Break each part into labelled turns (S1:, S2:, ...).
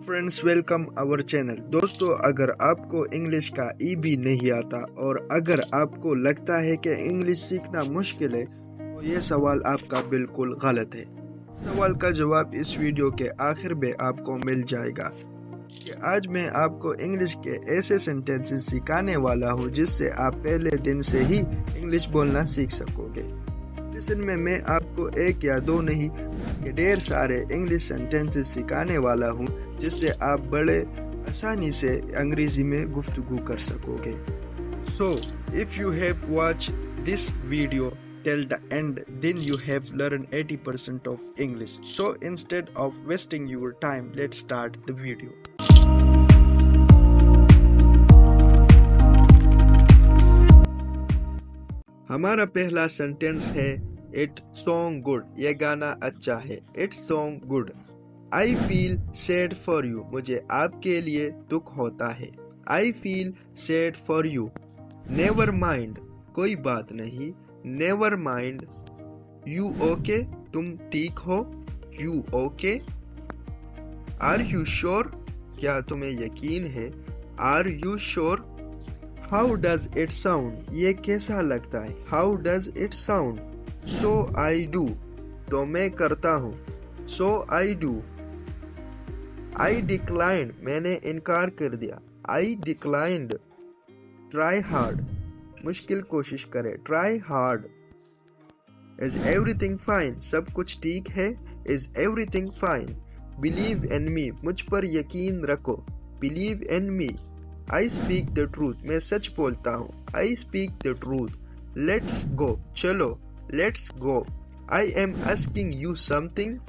S1: Friends, welcome our channel. दोस्तों, अगर आपको इंग्लिश का ई भी नहीं आता और अगर आपको लगता है कि इंग्लिश सीखना मुश्किल है तो ये सवाल आपका बिल्कुल गलत है। सवाल का जवाब इस वीडियो के आखिर में आपको मिल जाएगा कि आज मैं आपको इंग्लिश के ऐसे सेंटेंसेस सिखाने वाला हूँ जिससे आप पहले दिन से ही इंग्लिश बोलना सीख सकोगे। इसमें मैं आपको एक या दो नहीं कि ढेर सारे इंग्लिश सेंटेंसेस सिखाने वाला हूँ जिससे आप बड़े आसानी से अंग्रेजी में गुफ्तगू कर सकोगे। So, if you have watched this video till the end, then you have learned 80% of English. So instead of wasting your time, let's start the video. हमारा पहला सेंटेंस है इट सॉन्ग गुड। ये गाना अच्छा है। It's song good. I feel sad for you. मुझे आपके लिए दुख होता है। I feel sad for you. Never mind. कोई बात नहीं। Never mind. You okay. तुम ठीक हो। You okay. Are you sure. क्या तुम्हें यकीन है। Are you sure. How does it sound. ये कैसा लगता है। How does it sound. So I do. तो मैं करता हूँ। So I do. I declined. मैंने इनकार कर दिया। I declined. Try hard. मुश्किल कोशिश करे। Try hard. Is everything fine. सब कुछ ठीक है। Is everything fine. Believe in me. मुझ पर यकीन रखो। Believe in me. I speak the truth. मैं सच बोलता हूँ। I speak the truth. Let's go. चलो। Let's go. I am asking you something.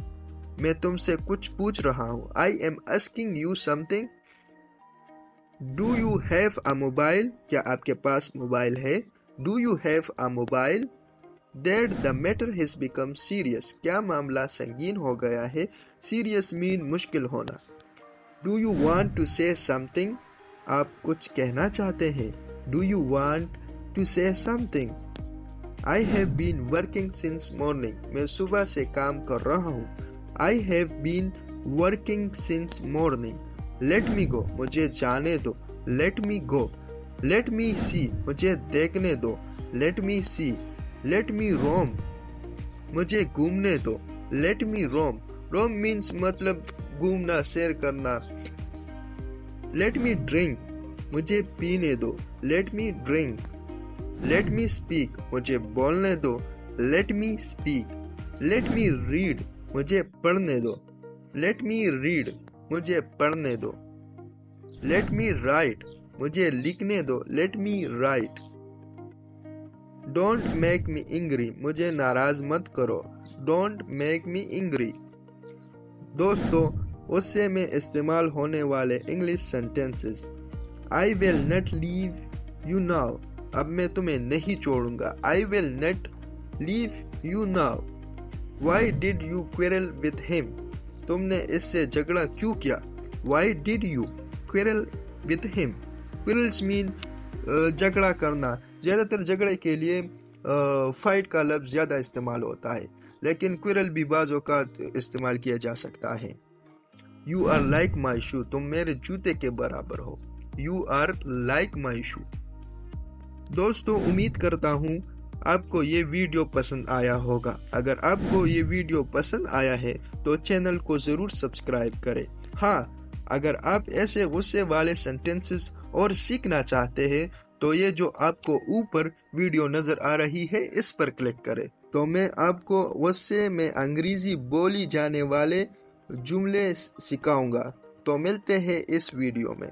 S1: मैं तुमसे कुछ पूछ रहा हूँ। I am asking you something. Do you have a mobile. क्या आपके पास मोबाइल है। Do you have a mobile. That the matter has become serious. क्या मामला संगीन हो गया है। सीरियस मीन मुश्किल होना। Do you want to say something. आप कुछ कहना चाहते हैं। Do you want to say something. I have been working since morning. मैं सुबह से काम कर रहा हूँ। I have been working since morning. Let me go. मुझे जाने दो। Let me go. Let me see. मुझे देखने दो। Let me see. Let me roam. मुझे घूमने दो। लेट मी रोम। रोम मीन्स मतलब घूमना, सैर करना। Let me drink. मुझे पीने दो। लेट मी ड्रिंक। Let me speak. मुझे बोलने दो। Let me speak. Let me read. मुझे पढ़ने दो। Let me read. मुझे पढ़ने दो। लेट मी राइट। मुझे लिखने दो। Let me right. Don't make me angry. मुझे नाराज मत करो। Don't make me angry. दोस्तों, उससे में इस्तेमाल होने वाले English sentences. I will not leave you now. अब मैं तुम्हें नहीं छोड़ूंगा। I will not leave you now. Why did you quarrel with him. तुमने इससे झगड़ा क्यों किया। Why did you quarrel with him. Quarrels mean झगड़ा करना। ज़्यादातर झगड़े के लिए फाइट का लफ्ज़ ज़्यादा इस्तेमाल होता है, लेकिन क्वेरल भी बाज़ औक़ात इस्तेमाल किया जा सकता है। यू आर लाइक माई शू। तुम मेरे जूते के बराबर हो। यू आर लाइक माई शू। दोस्तों, उम्मीद करता हूँ आपको ये वीडियो पसंद आया होगा। अगर आपको ये वीडियो पसंद आया है तो चैनल को ज़रूर सब्सक्राइब करें। हाँ, अगर आप ऐसे गुस्से वाले सेंटेंसेस और सीखना चाहते हैं तो ये जो आपको ऊपर वीडियो नज़र आ रही है इस पर क्लिक करें, तो मैं आपको गुस्से में अंग्रेज़ी बोली जाने वाले जुमले सिखाऊंगा। तो मिलते हैं इस वीडियो में।